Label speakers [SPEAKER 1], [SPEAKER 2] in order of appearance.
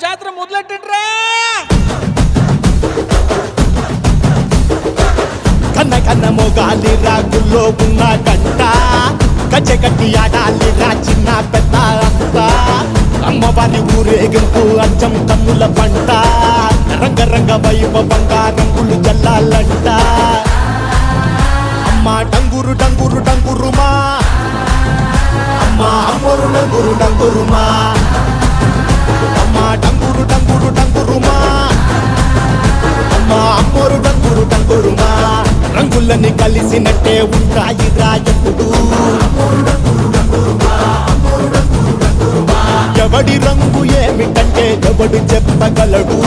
[SPEAKER 1] జాతర మొదలెట్టిండ్రా.
[SPEAKER 2] కన్న కన్న మొగాలి రాగుల్లో ఉన్న గంట కచ్చెగట్టి ఆడాలిరా చిన్న పెద్ద అంతా. అమ్మవారి ఊరేగింపు అచ్చం కన్నుల పంట రంగరంగ వైభవంగా రంగులు జల్లాలంట. అమ్మ డంగురు డంగురు డంగురుమా, అమ్మ అమ్మోరు డంగురు డంగురుమా, అమ్మ డంగురు డంగురు డంగురుమా, అమ్మ అమ్మోరు డంగురు డంగురుమా. రంగులని కలిసినట్టే ఉంటాయిరా ఎప్పుడు. ఎవడి రంగు ఏమిటంటే ఎవడు చెప్పగలడు.